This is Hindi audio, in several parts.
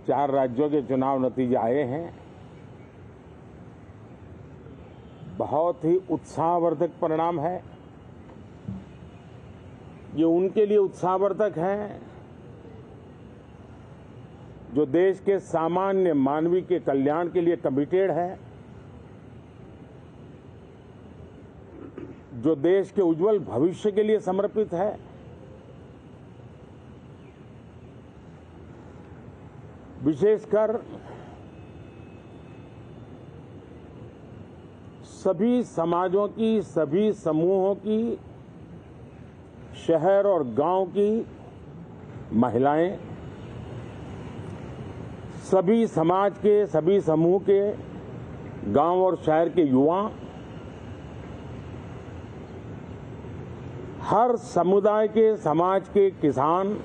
4 राज्यों के चुनाव नतीजे आए हैं। बहुत ही उत्साहवर्धक परिणाम है। ये उनके लिए उत्साहवर्धक है जो देश के सामान्य मानवी के कल्याण के लिए कमिटेड है, जो देश के उज्जवल भविष्य के लिए समर्पित है, विशेषकर सभी समाजों की, सभी समूहों की, शहर और गांव की महिलाएं, सभी समाज के, सभी समूह के, गांव और शहर के युवा, हर समुदाय के, समाज के किसान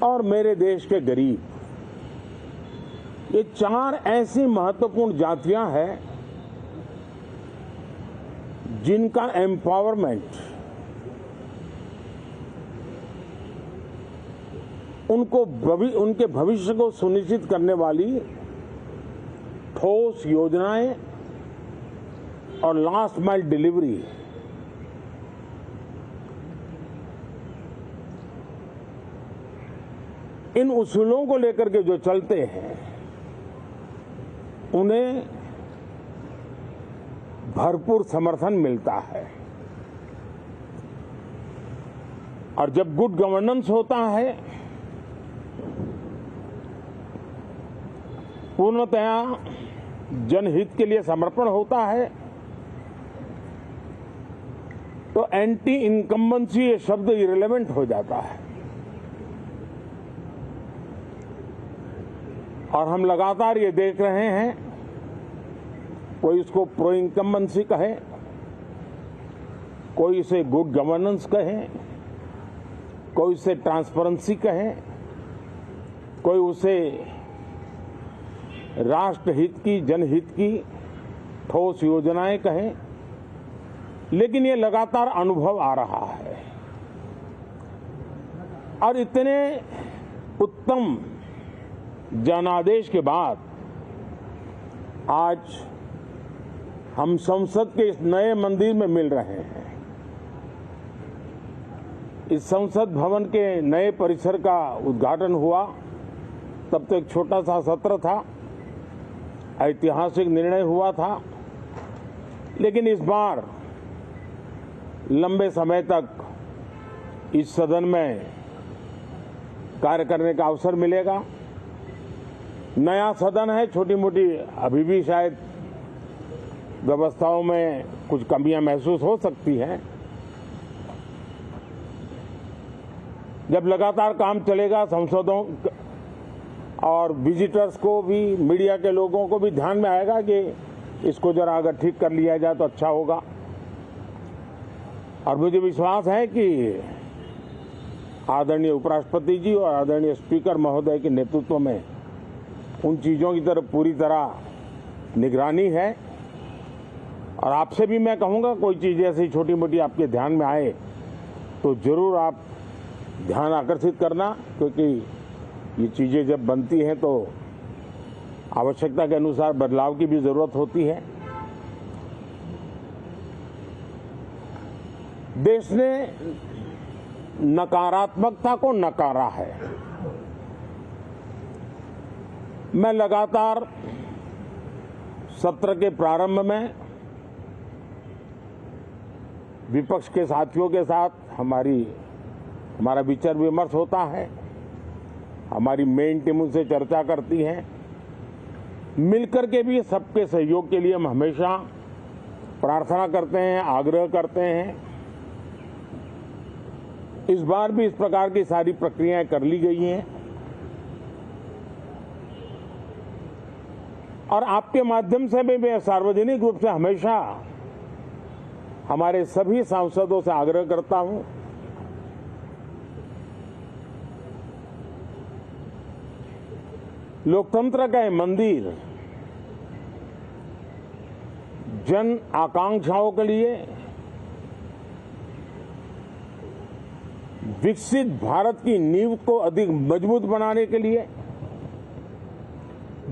और मेरे देश के गरीब, ये 4 ऐसी महत्वपूर्ण जातियां हैं जिनका एम्पावरमेंट उनके भविष्य को सुनिश्चित करने वाली ठोस योजनाएं और लास्ट माइल डिलीवरी, इन उसूलों को लेकर के जो चलते हैं उन्हें भरपूर समर्थन मिलता है। और जब गुड गवर्नेंस होता है, पूर्णतया जनहित के लिए समर्पण होता है, तो एंटी इनकम्बेंसी ये शब्द इरेलेवेंट हो जाता है। और हम लगातार ये देख रहे हैं, कोई इसको प्रो इनकम्बेंसी कहे, कोई इसे गुड गवर्नेंस कहे, कोई इसे ट्रांसपेरेंसी कहे, कोई उसे राष्ट्रहित की, जनहित की ठोस योजनाएं कहें, लेकिन ये लगातार अनुभव आ रहा है। और इतने उत्तम जनादेश के बाद आज हम संसद के इस नए मंदिर में मिल रहे हैं। इस संसद भवन के नए परिसर का उद्घाटन हुआ, तब तो एक छोटा सा सत्र था, ऐतिहासिक निर्णय हुआ था, लेकिन इस बार लंबे समय तक इस सदन में कार्य करने का अवसर मिलेगा। नया सदन है, छोटी मोटी अभी भी शायद व्यवस्थाओं में कुछ कमियां महसूस हो सकती हैं। जब लगातार काम चलेगा, सांसदों और विजिटर्स को भी, मीडिया के लोगों को भी ध्यान में आएगा कि इसको जरा अगर ठीक कर लिया जाए तो अच्छा होगा। और मुझे विश्वास है कि आदरणीय उपराष्ट्रपति जी और आदरणीय स्पीकर महोदय के नेतृत्व में उन चीजों की तरफ पूरी तरह निगरानी है। और आपसे भी मैं कहूंगा, कोई चीज ऐसी छोटी मोटी आपके ध्यान में आए तो जरूर आप ध्यान आकर्षित करना, क्योंकि ये चीजें जब बनती हैं तो आवश्यकता के अनुसार बदलाव की भी जरूरत होती है। देश ने नकारात्मकता को नकारा है। मैं लगातार सत्र के प्रारंभ में विपक्ष के साथियों के साथ हमारा विचार विमर्श होता है, हमारी मेन टीम उनसे चर्चा करती है। मिलकर के भी सबके सहयोग के लिए हम हमेशा प्रार्थना करते हैं, आग्रह करते हैं। इस बार भी इस प्रकार की सारी प्रक्रियाएं कर ली गई हैं। और आपके माध्यम से भी मैं सार्वजनिक रूप से हमेशा हमारे सभी सांसदों से आग्रह करता हूं, लोकतंत्र का ये मंदिर जन आकांक्षाओं के लिए, विकसित भारत की नींव को अधिक मजबूत बनाने के लिए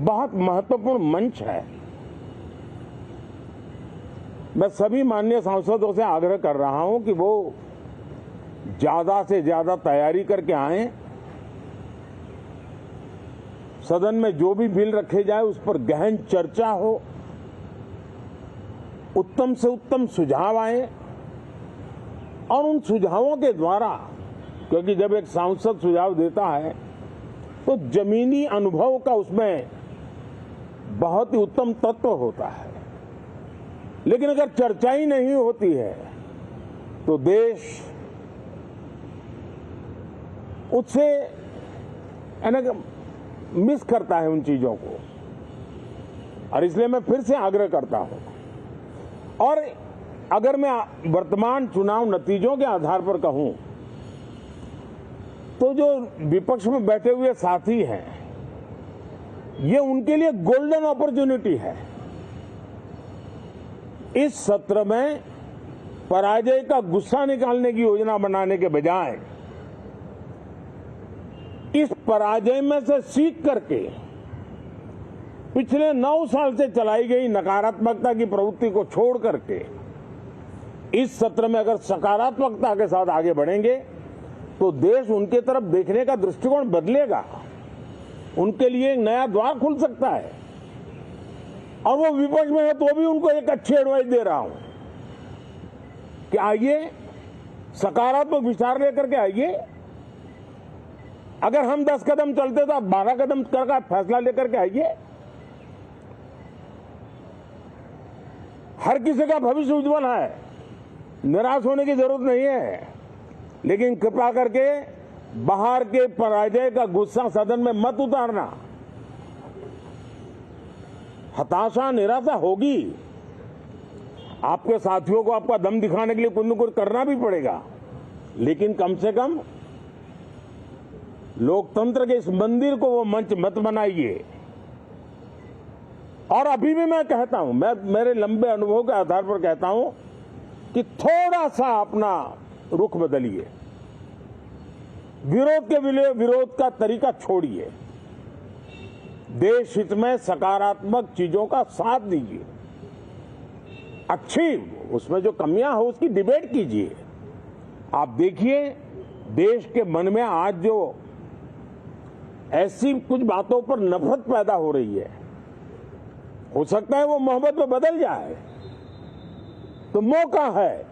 बहुत महत्वपूर्ण मंच है। मैं सभी माननीय सांसदों से आग्रह कर रहा हूं कि वो ज्यादा से ज्यादा तैयारी करके आएं। सदन में जो भी बिल रखे जाए उस पर गहन चर्चा हो, उत्तम से उत्तम सुझाव आए और उन सुझावों के द्वारा, क्योंकि जब एक सांसद सुझाव देता है तो जमीनी अनुभव का उसमें बहुत ही उत्तम तत्व होता है। लेकिन अगर चर्चा ही नहीं होती है तो देश उससे मिस करता है उन चीजों को। और इसलिए मैं फिर से आग्रह करता हूं, और अगर मैं वर्तमान चुनाव नतीजों के आधार पर कहूं तो जो विपक्ष में बैठे हुए साथी हैं, ये उनके लिए गोल्डन अपॉर्चुनिटी है। इस सत्र में पराजय का गुस्सा निकालने की योजना बनाने के बजाय इस पराजय में से सीख करके पिछले 9 साल से चलाई गई नकारात्मकता की प्रवृत्ति को छोड़ करके इस सत्र में अगर सकारात्मकता के साथ आगे बढ़ेंगे तो देश उनके तरफ देखने का दृष्टिकोण बदलेगा, उनके लिए एक नया द्वार खुल सकता है। और वो विपक्ष में है तो भी उनको एक अच्छी एडवाइस दे रहा हूं कि आइए, सकारात्मक विचार लेकर के आइए। अगर हम 10 कदम चलते तो आप 12 कदम कर फैसला लेकर के आइए। हर किसी का भविष्य उज्जवल है, निराश होने की जरूरत नहीं है, लेकिन कृपा करके बाहर के पराजय का गुस्सा सदन में मत उतारना। हताशा, निराशा होगी, आपके साथियों को आपका दम दिखाने के लिए कुछ न कुछ करना भी पड़ेगा, लेकिन कम से कम लोकतंत्र के इस मंदिर को वो मंच मत बनाइए। और अभी भी मैं कहता हूं, मैं मेरे लंबे अनुभव के आधार पर कहता हूं कि थोड़ा सा अपना रुख बदलिए, विरोध के विरोध का तरीका छोड़िए, देश हित में सकारात्मक चीजों का साथ दीजिए, अच्छी उसमें जो कमियां हो उसकी डिबेट कीजिए। आप देखिए देश के मन में आज जो ऐसी कुछ बातों पर नफरत पैदा हो रही है, हो सकता है वो मोहब्बत में बदल जाए, तो मौका है,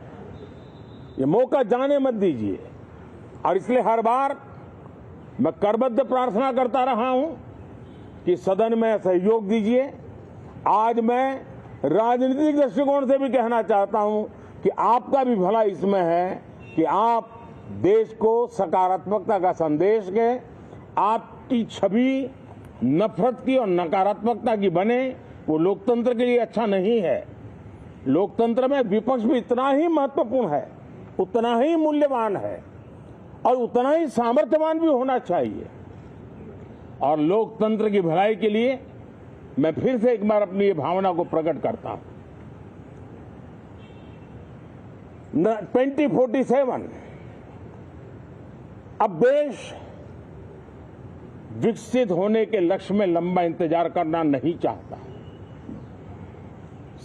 ये मौका जाने मत दीजिए। और इसलिए हर बार मैं करबद्ध प्रार्थना करता रहा हूं कि सदन में सहयोग दीजिए। आज मैं राजनीतिक दृष्टिकोण से भी कहना चाहता हूं कि आपका भी भला इसमें है कि आप देश को सकारात्मकता का संदेश दें, आपकी छवि नफरत की और नकारात्मकता की बने, वो लोकतंत्र के लिए अच्छा नहीं है। लोकतंत्र में विपक्ष भी इतना ही महत्वपूर्ण है, उतना ही मूल्यवान है और उतना ही सामर्थ्यवान भी होना चाहिए। और लोकतंत्र की भलाई के लिए मैं फिर से एक बार अपनी ये भावना को प्रकट करता हूं। 2047 अब देश विकसित होने के लक्ष्य में लंबा इंतजार करना नहीं चाहता।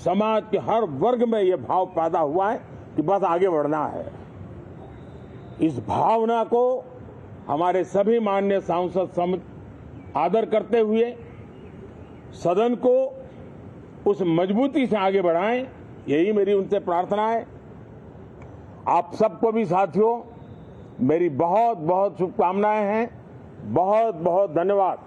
समाज के हर वर्ग में यह भाव पैदा हुआ है कि बस आगे बढ़ना है। इस भावना को हमारे सभी माननीय सांसद आदर करते हुए सदन को उस मजबूती से आगे बढ़ाएं, यही मेरी उनसे प्रार्थना है। आप सबको भी साथियों मेरी बहुत बहुत शुभकामनाएं हैं। बहुत बहुत धन्यवाद।